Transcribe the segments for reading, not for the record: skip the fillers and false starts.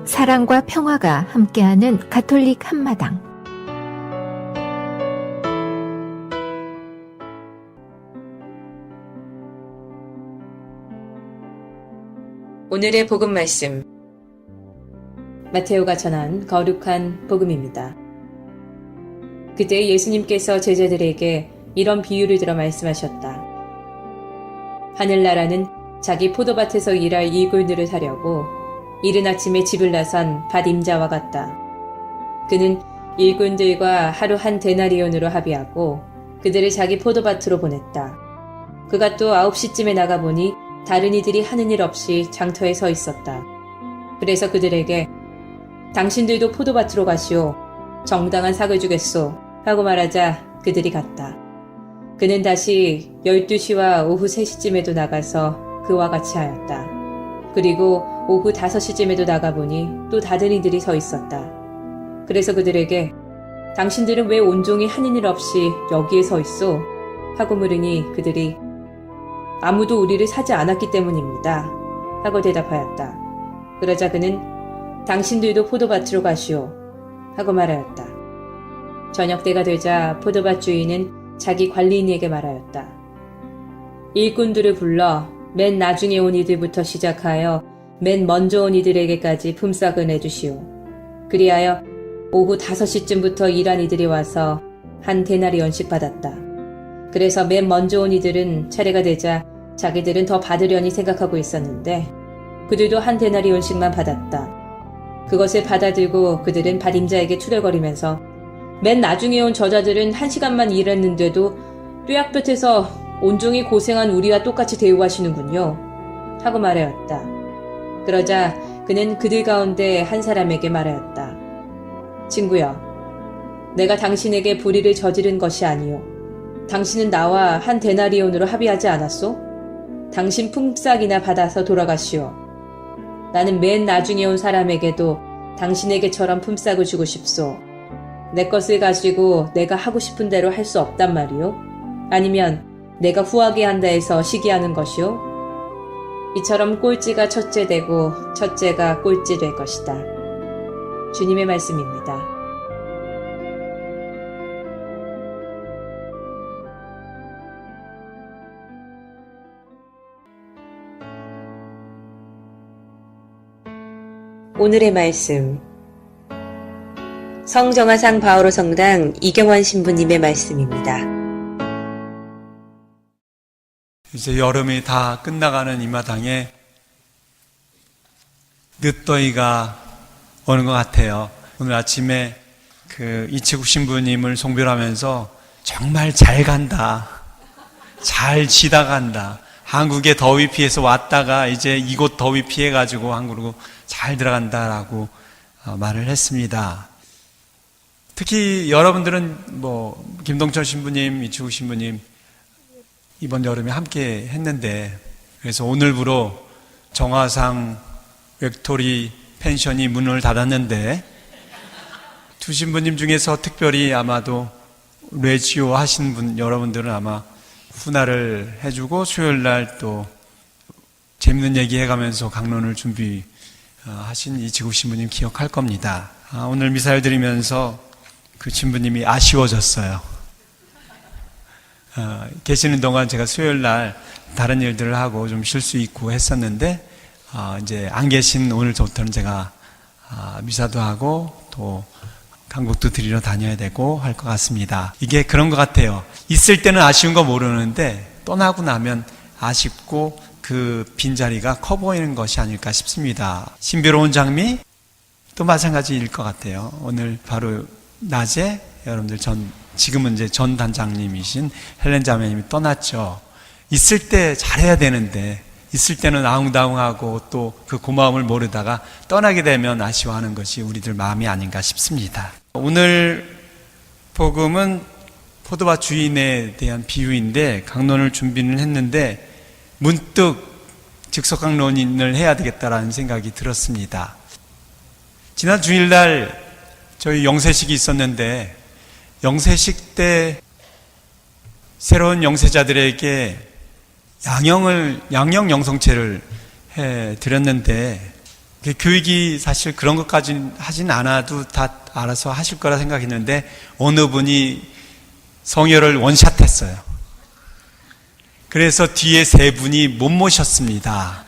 사랑과 평화가 함께하는 가톨릭 한마당. 오늘의 복음 말씀, 마테오가 전한 거룩한 복음입니다. 그때 예수님께서 제자들에게 이런 비유를 들어 말씀하셨다. 하늘나라는 자기 포도밭에서 일할 일꾼들을 사려고 이른 아침에 집을 나선 밭임자와 같다. 그는 일꾼들과 하루 한 데나리온으로 합의하고 그들을 자기 포도밭으로 보냈다. 그가 또 9시쯤에 나가보니 다른 이들이 하는 일 없이 장터에 서 있었다. 그래서 그들에게 당신들도 포도밭으로 가시오. 정당한 삭을 주겠소. 하고 말하자 그들이 갔다. 그는 다시 12시와 오후 3시쯤에도 나가서 그와 같이 하였다. 그리고 오후 5시쯤에도 나가보니 또 다른 이들이 서 있었다. 그래서 그들에게 당신들은 왜 온종일 하는 일 없이 여기에 서 있소? 하고 물으니 그들이 아무도 우리를 사지 않았기 때문입니다. 하고 대답하였다. 그러자 그는 당신들도 포도밭으로 가시오. 하고 말하였다. 저녁 때가 되자 포도밭 주인은 자기 관리인에게 말하였다. 일꾼들을 불러 맨 나중에 온 이들부터 시작하여 맨 먼저 온 이들에게까지 품삯을 내주시오. 그리하여 오후 5시쯤부터 일한 이들이 와서 한 데나리온씩 받았다. 그래서 맨 먼저 온 이들은 차례가 되자 자기들은 더 받으려니 생각하고 있었는데 그들도 한 데나리온씩만 받았다. 그것을 받아들고 그들은 밭임자에게 투덜거리면서 맨 나중에 온 저자들은 1시간만 일했는데도 뙤약볕에서 온종일 고생한 우리와 똑같이 대우하시는군요. 하고 말하였다. 그러자 그는 그들 가운데 한 사람에게 말하였다. 친구여, 내가 당신에게 불의를 저지른 것이 아니오. 당신은 나와 한 데나리온으로 합의하지 않았소? 당신 품삯이나 받아서 돌아가시오. 나는 맨 나중에 온 사람에게도 당신에게처럼 품삯을 주고 싶소. 내 것을 가지고 내가 하고 싶은 대로 할 수 없단 말이오? 아니면 내가 후하게 한다 해서 시기하는 것이오? 이처럼 꼴찌가 첫째 되고 첫째가 꼴찌 될 것이다. 주님의 말씀입니다. 오늘의 말씀, 성정화상 바오로 성당 이경환 신부님의 말씀입니다. 이제 여름이 다 끝나가는 이 마당에 늦더위가 오는 것 같아요. 오늘 아침에 이치국 신부님을 송별하면서 정말 잘 간다, 잘 지나간다, 한국에 더위 피해서 왔다가 이제 이곳 더위 피해가지고 한국으로 잘 들어간다라고 말을 했습니다. 특히 여러분들은 김동철 신부님, 이치국 신부님 이번 여름에 함께 했는데, 그래서 오늘부로 정화상 웩토리 펜션이 문을 닫았는데 두 신부님 중에서 특별히 아마도 레지오 하신 분 여러분들은 아마 후나를 해주고 수요일날 또 재밌는 얘기 해가면서 강론을 준비하신 이지국 신부님 기억할 겁니다. 오늘 미사를 드리면서 그 신부님이 아쉬워졌어요. 계시는 동안 제가 수요일날 다른 일들을 하고 좀 쉴 수 있고 했었는데 이제 안 계신 오늘부터는 제가 미사도 하고 또 강국도 드리러 다녀야 되고 할 것 같습니다. 이게 그런 것 같아요. 있을 때는 아쉬운 거 모르는데 떠나고 나면 아쉽고 그 빈자리가 커 보이는 것이 아닐까 싶습니다. 신비로운 장미 또 마찬가지일 것 같아요. 오늘 바로 낮에 여러분들 지금은 이제 전 단장님이신 헬렌 자매님이 떠났죠. 있을 때 잘해야 되는데 있을 때는 아웅다웅하고 또 그 고마움을 모르다가 떠나게 되면 아쉬워하는 것이 우리들 마음이 아닌가 싶습니다. 오늘 복음은 포도밭 주인에 대한 비유인데 강론을 준비는 했는데 문득 즉석강론을 해야 되겠다라는 생각이 들었습니다. 지난 주일날 저희 영세식이 있었는데 영세식 때 새로운 영세자들에게 양형 영성체를 해 드렸는데 교육이 사실 그런 것까지 하진 않아도 다 알아서 하실 거라 생각했는데 어느 분이 성혈을 원샷했어요. 그래서 뒤에 세 분이 못 모셨습니다.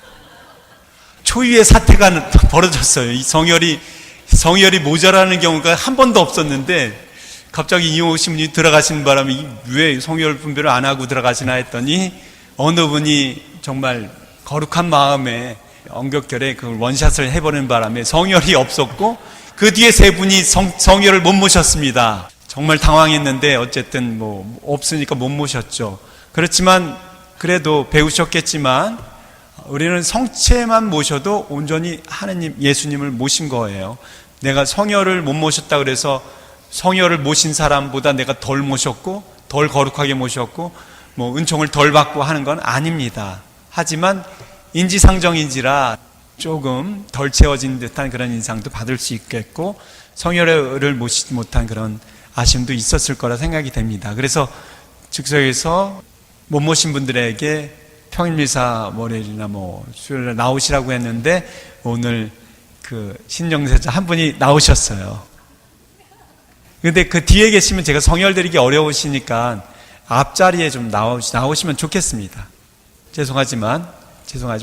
초유의 사태가 벌어졌어요. 이 성혈이 모자라는 경우가 한 번도 없었는데 갑자기 이용호신 분이 들어가시는 바람에 왜 성혈 분별을 안 하고 들어가시나 했더니 어느 분이 정말 거룩한 마음에 엉겹결에 그 원샷을 해버리는 바람에 성혈이 없었고 그 뒤에 세 분이 성혈을 못 모셨습니다. 정말 당황했는데 어쨌든 뭐 없으니까 못 모셨죠. 그렇지만 그래도 배우셨겠지만 우리는 성체만 모셔도 온전히 하느님 예수님을 모신 거예요. 내가 성혈을 못 모셨다 그래서 성혈을 모신 사람보다 내가 덜 모셨고 덜 거룩하게 모셨고 뭐 은총을 덜 받고 하는 건 아닙니다. 하지만 인지상정인지라 조금 덜 채워진 듯한 그런 인상도 받을 수 있겠고 성혈을 모시지 못한 그런 아쉬움도 있었을 거라 생각이 됩니다. 그래서 즉석에서 못 모신 분들에게 평일미사 월요일이나 뭐 수요일에 나오시라고 했는데 오늘 그 신영세자 한 분이 나오셨어요. 근데 그 뒤에 계시면 제가 성혈드리기 어려우시니까 앞자리에 좀 나오시면 좋겠습니다. 죄송하지만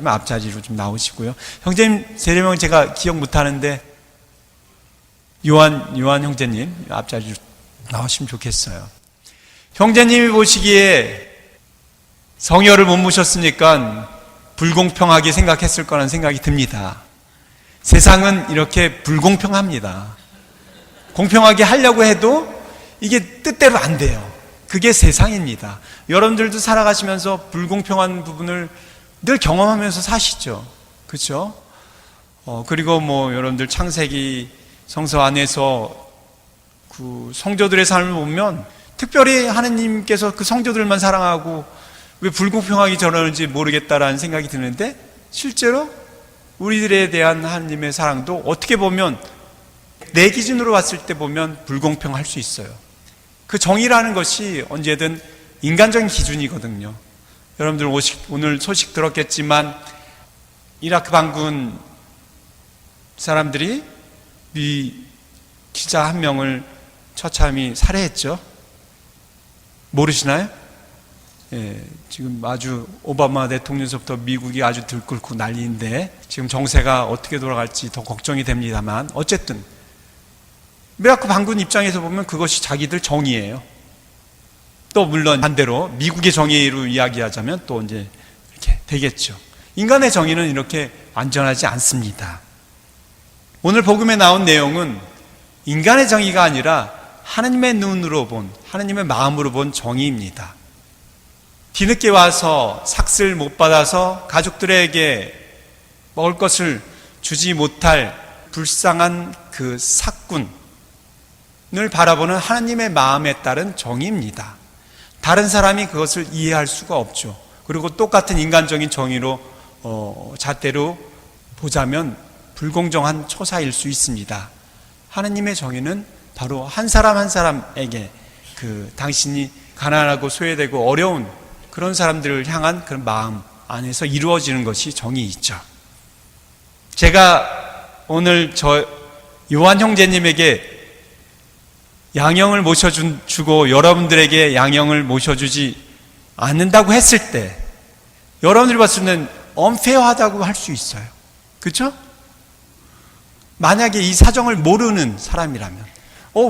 앞자리로 좀 나오시고요. 형제님 세례명은 제가 기억 못하는데 요한 형제님 앞자리로 나오시면 좋겠어요. 형제님이 보시기에 성혈을 못 모셨으니까 불공평하게 생각했을 거라는 생각이 듭니다. 세상은 이렇게 불공평합니다. 공평하게 하려고 해도 이게 뜻대로 안 돼요. 그게 세상입니다. 여러분들도 살아가시면서 불공평한 부분을 늘 경험하면서 사시죠. 그렇죠? 그리고 뭐 여러분들 창세기 성서 안에서 그 성도들의 삶을 보면 특별히 하느님께서 그 성도들만 사랑하고 왜 불공평하게 저러는지 모르겠다라는 생각이 드는데 실제로 우리들에 대한 하느님의 사랑도 어떻게 보면 내 기준으로 봤을 때 보면 불공평할 수 있어요. 그 정의라는 것이 언제든 인간적인 기준이거든요. 여러분들 오늘 소식 들었겠지만 이라크 반군 사람들이 미 기자 한 명을 처참히 살해했죠. 모르시나요? 예, 지금 아주 오바마 대통령서부터 미국이 아주 들끓고 난리인데 지금 정세가 어떻게 돌아갈지 더 걱정이 됩니다만 어쨌든 이라크 반군 입장에서 보면 그것이 자기들 정의예요. 또 물론 반대로 미국의 정의로 이야기하자면 또 이제 이렇게 되겠죠. 인간의 정의는 이렇게 완전하지 않습니다. 오늘 복음에 나온 내용은 인간의 정의가 아니라 하나님의 눈으로 본, 하나님의 마음으로 본 정의입니다. 뒤늦게 와서 삭슬 못 받아서 가족들에게 먹을 것을 주지 못할 불쌍한 그 사꾼을 바라보는 하나님의 마음에 따른 정의입니다. 다른 사람이 그것을 이해할 수가 없죠. 그리고 똑같은 인간적인 정의로 잣대로 보자면 불공정한 초사일 수 있습니다. 하나님의 정의는 바로 한 사람 한 사람에게 그 당신이 가난하고 소외되고 어려운 그런 사람들을 향한 그런 마음 안에서 이루어지는 것이 정의이죠. 제가 오늘 요한 형제님에게 양형을 모셔주고 여러분들에게 양형을 모셔주지 않는다고 했을 때 여러분들이 봤을 때는 unfair하다고 할 수 있어요. 그렇죠? 만약에 이 사정을 모르는 사람이라면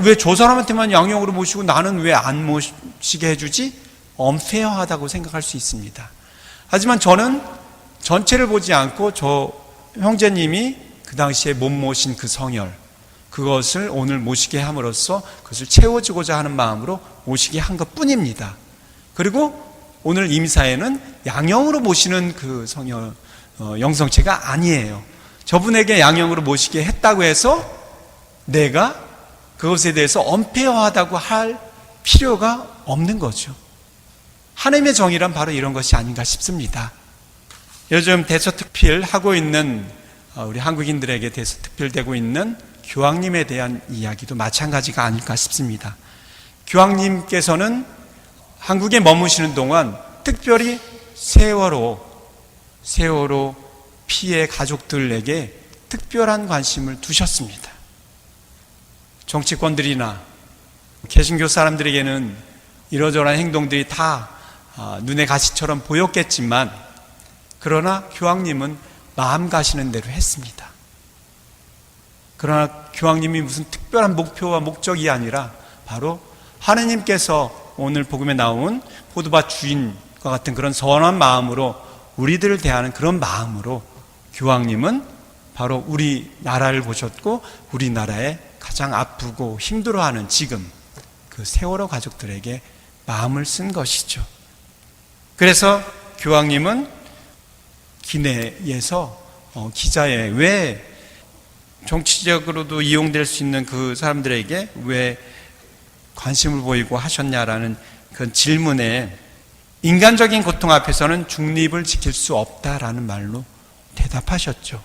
왜 저 사람한테만 양형으로 모시고 나는 왜 안 모시게 해주지? unfair하다고 생각할 수 있습니다. 하지만 저는 전체를 보지 않고 저 형제님이 그 당시에 못 모신 그 성혈 그것을 오늘 모시게 함으로써 그것을 채워주고자 하는 마음으로 모시게 한 것뿐입니다. 그리고 오늘 임사에는 양형으로 모시는 그 성혈 영성체가 아니에요. 저분에게 양형으로 모시게 했다고 해서 내가 그것에 대해서 언페어하다고 할 필요가 없는 거죠. 하나님의 정의란 바로 이런 것이 아닌가 싶습니다. 요즘 대서특필 하고 있는 우리 한국인들에게 대서특필되고 있는 교황님에 대한 이야기도 마찬가지가 아닐까 싶습니다. 교황님께서는 한국에 머무시는 동안 특별히 세월호 피해 가족들에게 특별한 관심을 두셨습니다. 정치권들이나 개신교 사람들에게는 이러저러한 행동들이 다 눈에 가시처럼 보였겠지만, 그러나 교황님은 마음 가시는 대로 했습니다. 그러나 교황님이 무슨 특별한 목표와 목적이 아니라 바로 하느님께서 오늘 복음에 나온 포도밭 주인과 같은 그런 선한 마음으로, 우리들을 대하는 그런 마음으로 교황님은 바로 우리나라를 보셨고, 우리나라에 가장 아프고 힘들어하는 지금 그 세월호 가족들에게 마음을 쓴 것이죠. 그래서 교황님은 기내에서 기자회, 왜 정치적으로도 이용될 수 있는 그 사람들에게 왜 관심을 보이고 하셨냐라는 그 질문에 인간적인 고통 앞에서는 중립을 지킬 수 없다라는 말로 대답하셨죠.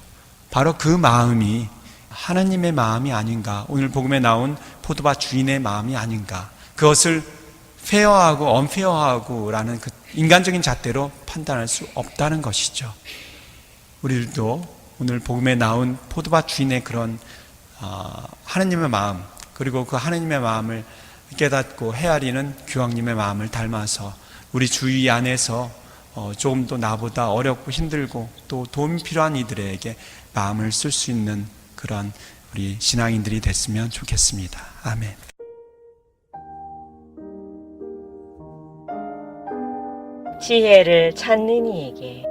바로 그 마음이 하나님의 마음이 아닌가, 오늘 복음에 나온 포도밭 주인의 마음이 아닌가, 그것을 페어하고 언페어하고 라는 그 인간적인 잣대로 판단할 수 없다는 것이죠. 우리들도 오늘 복음에 나온 포도밭 주인의 그런 하나님의 마음, 그리고 그 하나님의 마음을 깨닫고 헤아리는 교황님의 마음을 닮아서 우리 주위 안에서 조금 더 나보다 어렵고 힘들고 또 도움이 필요한 이들에게 마음을 쓸 수 있는 그런 우리 신앙인들이 됐으면 좋겠습니다. 아멘. 지혜를 찾는 이에게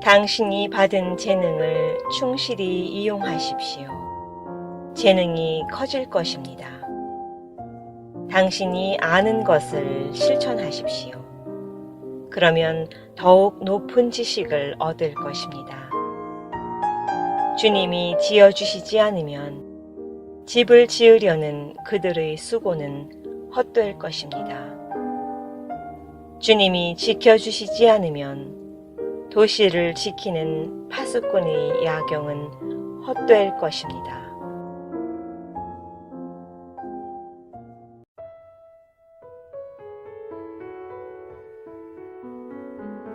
당신이 받은 재능을 충실히 이용하십시오. 재능이 커질 것입니다. 당신이 아는 것을 실천하십시오. 그러면 더욱 높은 지식을 얻을 것입니다. 주님이 지어주시지 않으면 집을 지으려는 그들의 수고는 헛될 것입니다. 주님이 지켜주시지 않으면 도시를 지키는 파수꾼의 야경은 헛될 것입니다.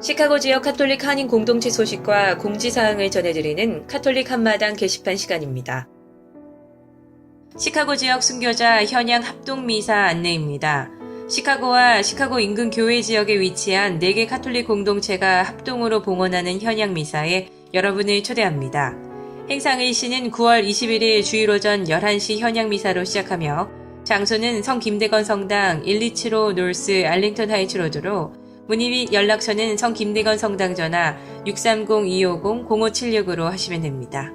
시카고 지역 카톨릭 한인 공동체 소식과 공지사항을 전해드리는 카톨릭 한마당 게시판 시간입니다. 시카고 지역 순교자 현양 합동미사 안내입니다. 시카고와 시카고 인근 교회 지역에 위치한 4개 카톨릭 공동체가 합동으로 봉헌하는 현양 미사에 여러분을 초대합니다. 행상의 시는 9월 21일 주일 오전 11시 현양 미사로 시작하며 장소는 성 김대건 성당 127호 노스 알링턴 하이츠 로드로 문의 및 연락처는 성 김대건 성당 전화 630-250-0576으로 하시면 됩니다.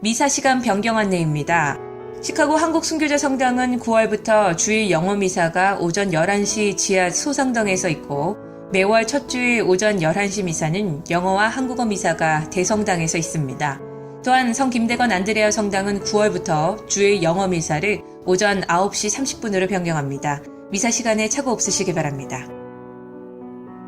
미사 시간 변경 안내입니다. 시카고 한국 순교자 성당은 9월부터 주일 영어 미사가 오전 11시 지하 소성당에서 있고 매월 첫 주일 오전 11시 미사는 영어와 한국어 미사가 대성당에서 있습니다. 또한 성 김대건 안드레아 성당은 9월부터 주일 영어 미사를 오전 9시 30분으로 변경합니다. 미사 시간에 착오 없으시기 바랍니다.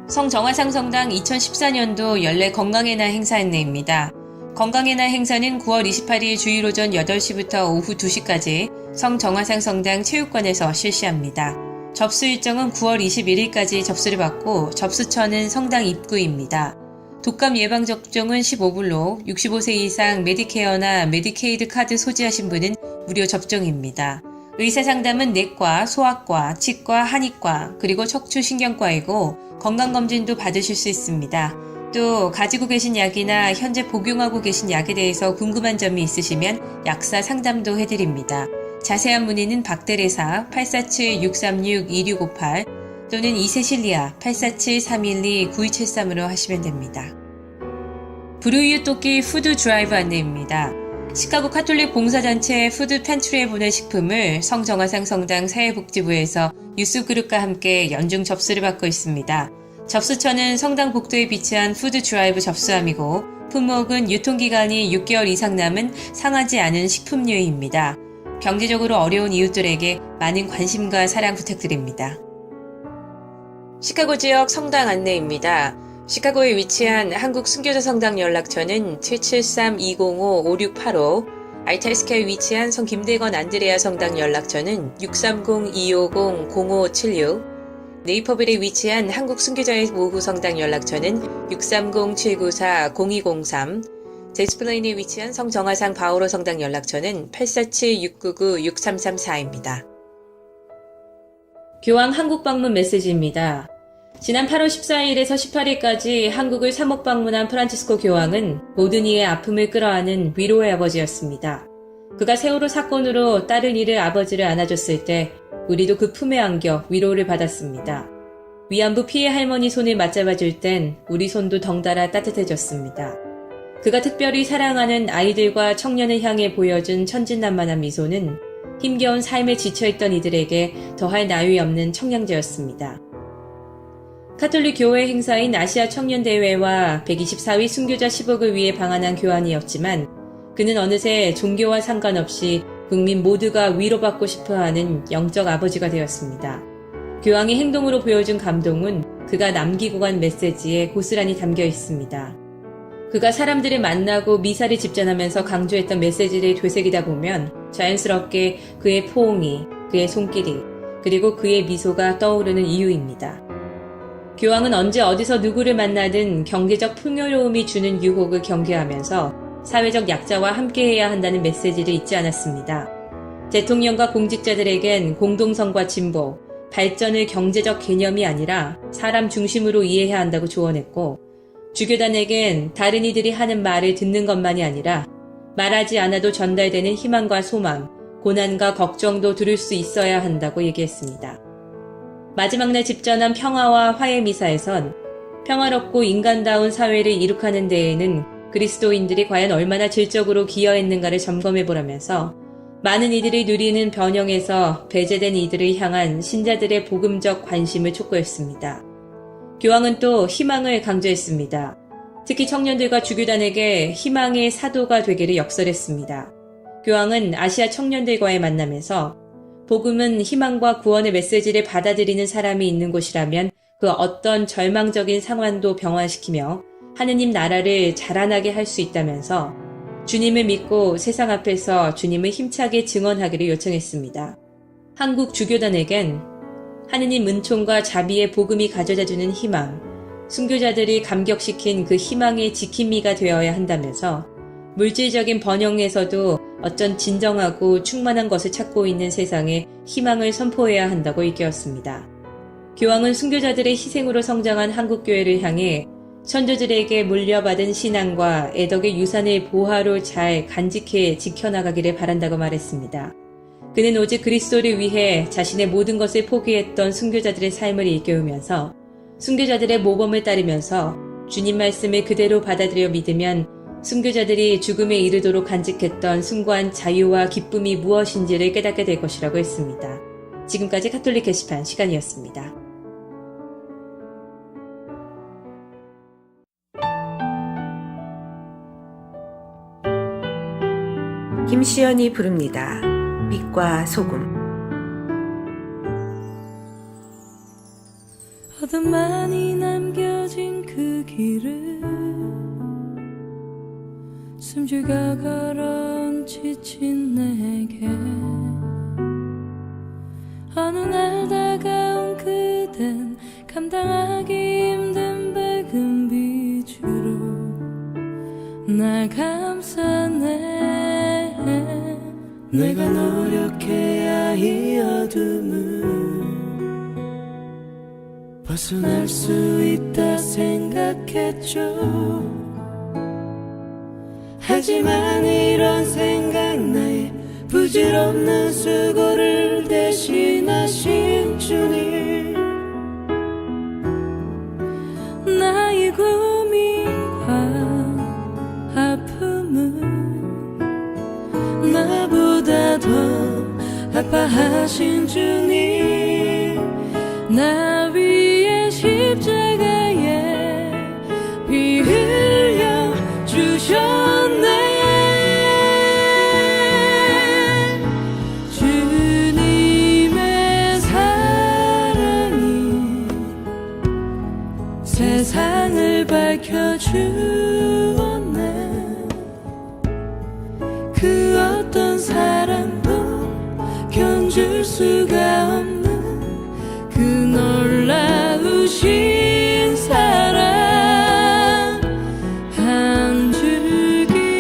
성 정화상 성당 2014년도 연례 건강의 날 행사 안내입니다. 건강의 날 행사는 9월 28일 주일 오전 8시부터 오후 2시까지 성 정화상 성당 체육관에서 실시합니다. 접수 일정은 9월 21일까지 접수를 받고 접수처는 성당 입구입니다. 독감 예방접종은 15불로 65세 이상 메디케어나 메디케이드 카드 소지하신 분은 무료 접종입니다. 의사상담은 내과, 소아과, 치과, 한의과, 그리고 척추신경과이고 건강검진도 받으실 수 있습니다. 또 가지고 계신 약이나 현재 복용하고 계신 약에 대해서 궁금한 점이 있으시면 약사 상담도 해드립니다. 자세한 문의는 박대레사 847-636-2658 또는 이세실리아 847-312-9273으로 하시면 됩니다. 불우이웃 돕기 푸드 드라이브 안내입니다. 시카고 카톨릭 봉사단체 푸드 팬트리에 보낸 식품을 성 정화상 성당 사회복지부에서 유스그룹과 함께 연중 접수를 받고 있습니다. 접수처는 성당 복도에 비치한 푸드 드라이브 접수함이고 품목은 유통기간이 6개월 이상 남은 상하지 않은 식품류입니다. 경제적으로 어려운 이웃들에게 많은 관심과 사랑 부탁드립니다. 시카고 지역 성당 안내입니다. 시카고에 위치한 한국 순교자 성당 연락처는 773-205-5685, 알탈스카에 위치한 성 김대건 안드레아 성당 연락처는 630-250-0576, 네이퍼빌에 위치한 한국 순교자의 모후 성당 연락처는 630-794-0203, 데스플레인에 위치한 성정화상 바오로 성당 연락처는 847-699-6334입니다. 교황 한국 방문 메시지입니다. 지난 8월 14일에서 18일까지 한국을 3억 방문한 프란치스코 교황은 모든 이의 아픔을 끌어안은 위로의 아버지였습니다. 그가 세월호 사건으로 딸을 잃을 아버지를 안아줬을 때 우리도 그 품에 안겨 위로를 받았습니다. 위안부 피해 할머니 손을 맞잡아줄 땐 우리 손도 덩달아 따뜻해졌습니다. 그가 특별히 사랑하는 아이들과 청년을 향해 보여준 천진난만한 미소는 힘겨운 삶에 지쳐있던 이들에게 더할 나위 없는 청량제였습니다. 카톨릭 교회 행사인 아시아 청년대회와 124위 순교자 10억을 위해 방한한 교황이었지만 그는 어느새 종교와 상관없이 국민 모두가 위로받고 싶어하는 영적 아버지가 되었습니다. 교황이 행동으로 보여준 감동은 그가 남기고 간 메시지에 고스란히 담겨 있습니다. 그가 사람들을 만나고 미사를 집전하면서 강조했던 메시지를 되새기다 보면 자연스럽게 그의 포옹이, 그의 손길이, 그리고 그의 미소가 떠오르는 이유입니다. 교황은 언제 어디서 누구를 만나든 경제적 풍요로움이 주는 유혹을 경계하면서 사회적 약자와 함께해야 한다는 메시지를 잊지 않았습니다. 대통령과 공직자들에겐 공동성과 진보, 발전을 경제적 개념이 아니라 사람 중심으로 이해해야 한다고 조언했고 주교단에겐 다른 이들이 하는 말을 듣는 것만이 아니라 말하지 않아도 전달되는 희망과 소망, 고난과 걱정도 들을 수 있어야 한다고 얘기했습니다. 마지막 날 집전한 평화와 화해 미사에선 평화롭고 인간다운 사회를 이룩하는 데에는 그리스도인들이 과연 얼마나 질적으로 기여했는가를 점검해보라면서 많은 이들이 누리는 변형에서 배제된 이들을 향한 신자들의 복음적 관심을 촉구했습니다. 교황은 또 희망을 강조했습니다. 특히 청년들과 주교단에게 희망의 사도가 되기를 역설했습니다. 교황은 아시아 청년들과의 만남에서 복음은 희망과 구원의 메시지를 받아들이는 사람이 있는 곳이라면 그 어떤 절망적인 상황도 병화시키며 하느님 나라를 자라나게 할 수 있다면서 주님을 믿고 세상 앞에서 주님을 힘차게 증언하기를 요청했습니다. 한국 주교단에겐 하느님 은총과 자비의 복음이 가져다주는 희망, 순교자들이 감격시킨 그 희망의 지킴이가 되어야 한다면서 물질적인 번영에서도 어쩐 진정하고 충만한 것을 찾고 있는 세상에 희망을 선포해야 한다고 일깨웠습니다. 교황은 순교자들의 희생으로 성장한 한국교회를 향해 선조들에게 물려받은 신앙과 애덕의 유산을 보화로 잘 간직해 지켜나가기를 바란다고 말했습니다. 그는 오직 그리스도를 위해 자신의 모든 것을 포기했던 순교자들의 삶을 일깨우면서 순교자들의 모범을 따르면서 주님 말씀을 그대로 받아들여 믿으면 순교자들이 죽음에 이르도록 간직했던 숭고한 자유와 기쁨이 무엇인지를 깨닫게 될 것이라고 했습니다. 지금까지 카톨릭 게시판 시간이었습니다. 김시연이 부릅니다. 빛과 소금. 어둠만이 남겨진 그 길을 숨죽여 걸어온 지친 내게 어느 날 다가온 그댄 감당하기 힘든 밝은 빛으로 날 감싸네. 내가 노력해야 이 어둠을 벗어날 수 있다 생각했죠. 하지만 이런 생각 나의 부질없는 수고를 대신하신 주님, 나의 고민과 아픔을 나보다 더 아파하신 주님, 나 위에 십자가에 피 흘려 주셨네. 주님의 사랑이 세상을 밝혀주었네. 그 어떤 사랑도 견줄 수가 없는 그 놀라우신 사랑, 한 줄기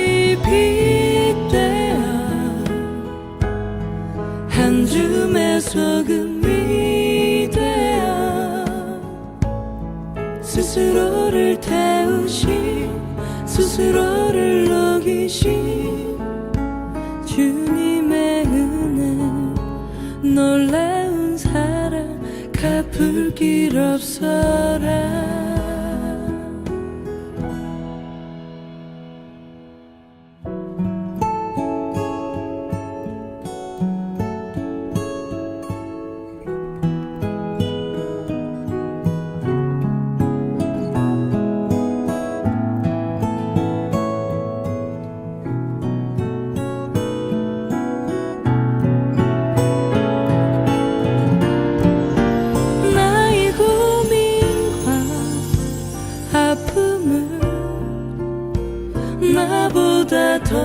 스스로를 태우신 스스로를 녹이신 주님의 은혜 놀라운 사랑 갚을 길 없어라. 나보다 더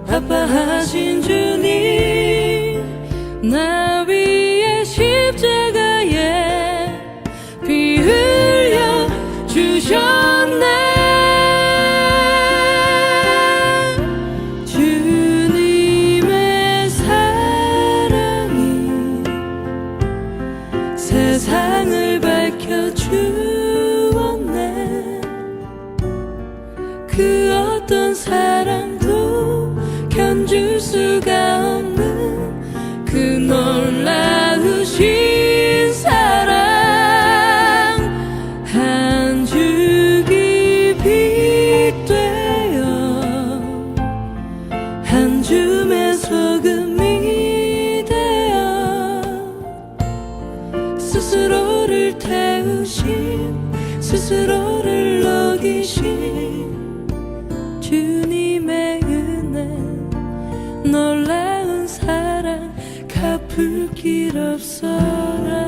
아파하신 주님 나 위에 십자가에 피 흘려 주셨네. 주님의 사랑이 세상을 밝혀주었네. 그 어떤 사랑도 견줄 수가 없는 그 놀라우신 사랑 한 줄기 빛 되어 한 줌의 소금이 되어 스스로를 태우신 스스로를 녹이신 주님의 은혜 놀라운 사랑 갚을 길 없어라.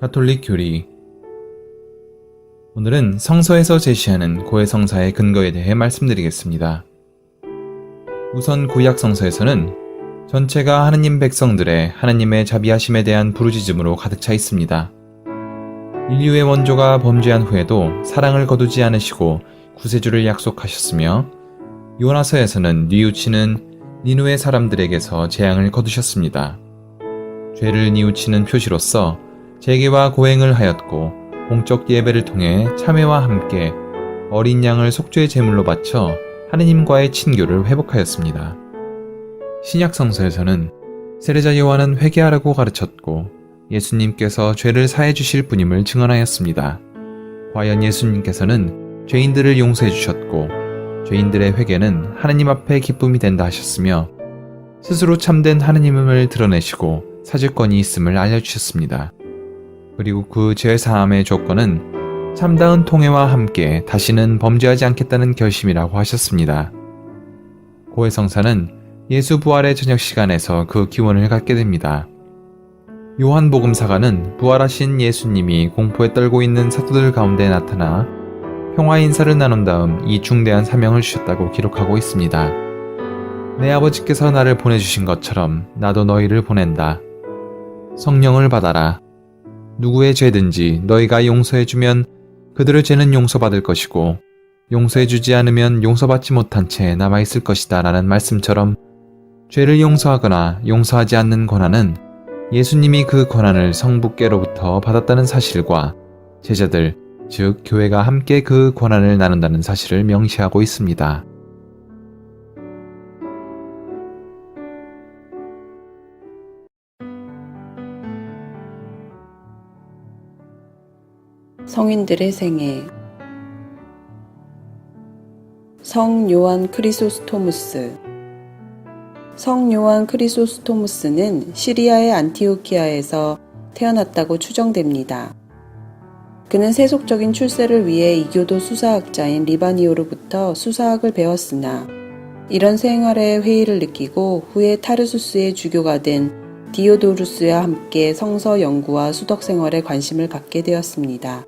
가톨릭 교리. 오늘은 성서에서 제시하는 고해성사의 근거에 대해 말씀드리겠습니다. 우선 구약 성서에서는 전체가 하느님 백성들의 하느님의 자비하심에 대한 부르짖음으로 가득 차 있습니다. 인류의 원조가 범죄한 후에도 사랑을 거두지 않으시고 구세주를 약속하셨으며 요나서에서는 뉘우치는 니누의 사람들에게서 재앙을 거두셨습니다. 죄를 뉘우치는 표시로서 재개와 고행을 하였고 공적 예배를 통해 참회와 함께 어린 양을 속죄의 제물로 바쳐 하느님과의 친교를 회복하였습니다. 신약 성서에서는 세례자 요한은 회개하라고 가르쳤고 예수님께서 죄를 사해 주실 분임을 증언하였습니다. 과연 예수님께서는 죄인들을 용서해 주셨고 죄인들의 회개는 하느님 앞에 기쁨이 된다 하셨으며 스스로 참된 하느님을 드러내시고 사죄권이 있음을 알려주셨습니다. 그리고 그 죄사함의 조건은 참다운 통회와 함께 다시는 범죄하지 않겠다는 결심이라고 하셨습니다. 고해성사는 예수 부활의 저녁 시간에서 그 기원을 갖게 됩니다. 요한복음사가는 부활하신 예수님이 공포에 떨고 있는 사도들 가운데 나타나 평화 인사를 나눈 다음 이 중대한 사명을 주셨다고 기록하고 있습니다. 내 아버지께서 나를 보내주신 것처럼 나도 너희를 보낸다. 성령을 받아라. 누구의 죄든지 너희가 용서해주면 그들의 죄는 용서받을 것이고 용서해주지 않으면 용서받지 못한 채 남아있을 것이다 라는 말씀처럼 죄를 용서하거나 용서하지 않는 권한은 예수님이 그 권한을 성부께로부터 받았다는 사실과 제자들, 즉 교회가 함께 그 권한을 나눈다는 사실을 명시하고 있습니다. 성인들의 생애. 성 요한 크리소스토무스. 성 요한 크리소스토무스는 시리아의 안티오키아에서 태어났다고 추정됩니다. 그는 세속적인 출세를 위해 이교도 수사학자인 리바니오로부터 수사학을 배웠으나 이런 생활의 회의를 느끼고 후에 타르수스의 주교가 된 디오도루스와 함께 성서 연구와 수덕 생활에 관심을 갖게 되었습니다.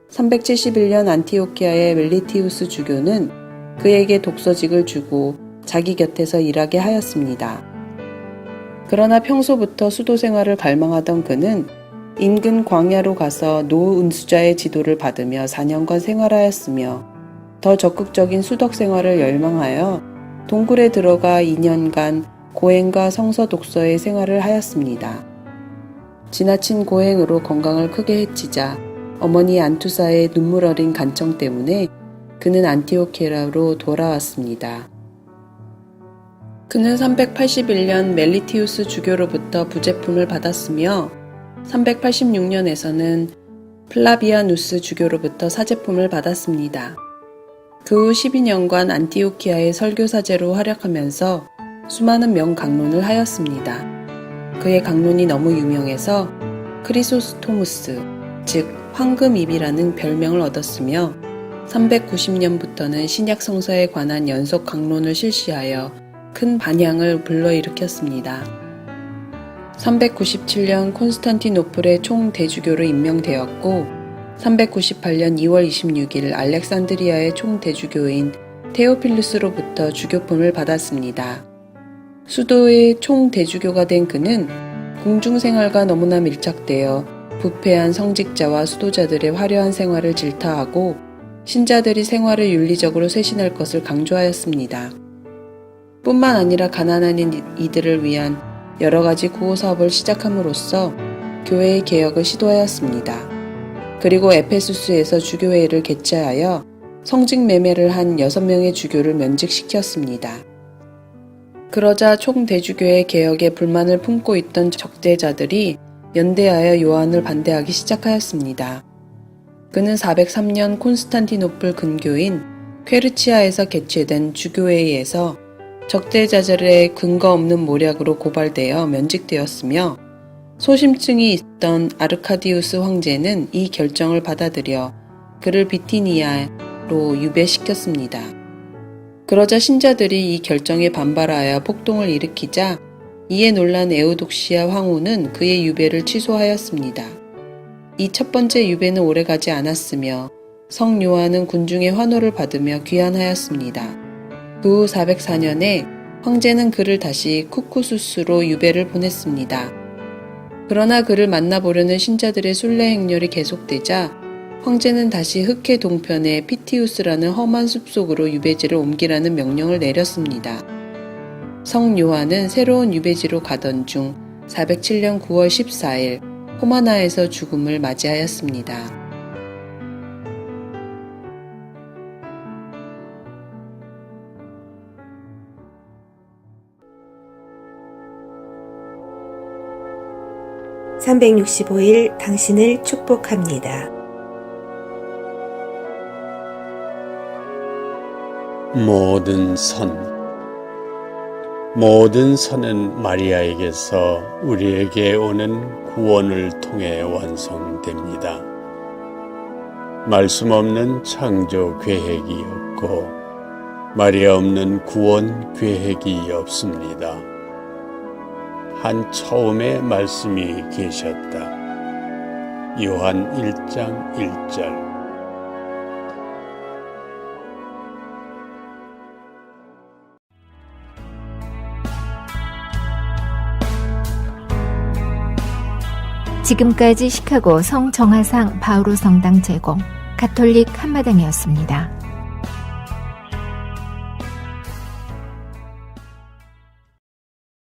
371년 안티오키아의 멜리티우스 주교는 그에게 독서직을 주고 자기 곁에서 일하게 하였습니다. 그러나 평소부터 수도 생활을 갈망하던 그는 인근 광야로 가서 노은수자의 지도를 받으며 4년간 생활하였으며 더 적극적인 수덕 생활을 열망하여 동굴에 들어가 2년간 고행과 성서 독서의 생활을 하였습니다. 지나친 고행으로 건강을 크게 해치자 어머니 안투사의 눈물 어린 간청 때문에 그는 안티오키아로 돌아왔습니다. 그는 381년 멜리티우스 주교로부터 부제품을 받았으며 386년에서는 플라비아누스 주교로부터 사제품을 받았습니다. 그 후 12년간 안티오키아의 설교사제로 활약하면서 수많은 명강론을 하였습니다. 그의 강론이 너무 유명해서 크리소스토무스, 즉 황금입이라는 별명을 얻었으며 390년부터는 신약 성서에 관한 연속 강론을 실시하여 큰 반향을 불러일으켰습니다. 397년 콘스탄티노플의 총대주교로 임명되었고 398년 2월 26일 알렉산드리아의 총대주교인 테오필루스로부터 주교품을 받았습니다. 수도의 총대주교가 된 그는 궁중생활과 너무나 밀착되어 부패한 성직자와 수도자들의 화려한 생활을 질타하고 신자들이 생활을 윤리적으로 쇄신할 것을 강조하였습니다. 뿐만 아니라 가난한 이들을 위한 여러 가지 구호 사업을 시작함으로써 교회의 개혁을 시도하였습니다. 그리고 에페수스에서 주교회를 개최하여 성직 매매를 한 6명의 주교를 면직시켰습니다. 그러자 총대주교의 개혁에 불만을 품고 있던 적대자들이 연대하여 요한을 반대하기 시작하였습니다. 그는 403년 콘스탄티노플 근교인 퀘르치아에서 개최된 주교회의에서 적대자들의 근거 없는 모략으로 고발되어 면직되었으며 소심증이 있던 아르카디우스 황제는 이 결정을 받아들여 그를 비티니아로 유배시켰습니다. 그러자 신자들이 이 결정에 반발하여 폭동을 일으키자 이에 놀란 에우독시아 황후는 그의 유배를 취소하였습니다. 이 첫 번째 유배는 오래가지 않았으며 성 요한은 군중의 환호를 받으며 귀환하였습니다. 그 후 404년에 황제는 그를 다시 쿠쿠수스로 유배를 보냈습니다. 그러나 그를 만나보려는 신자들의 순례 행렬이 계속되자 황제는 다시 흑해 동편의 피티우스라는 험한 숲속으로 유배지를 옮기라는 명령을 내렸습니다. 성 요한은 새로운 유배지로 가던 중 407년 9월 14일 호마나에서 죽음을 맞이하였습니다. (365일) 당신을 축복합니다. 모든 선은 마리아에게서 우리에게 오는 구원을 통해 완성됩니다. 말씀 없는 창조 계획이 없고 마리아 없는 구원 계획이 없습니다. 한 처음에 말씀이 계셨다. 요한 1장 1절. 지금까지 시카고 성정화상 바오로 성당 제공 가톨릭 한마당이었습니다.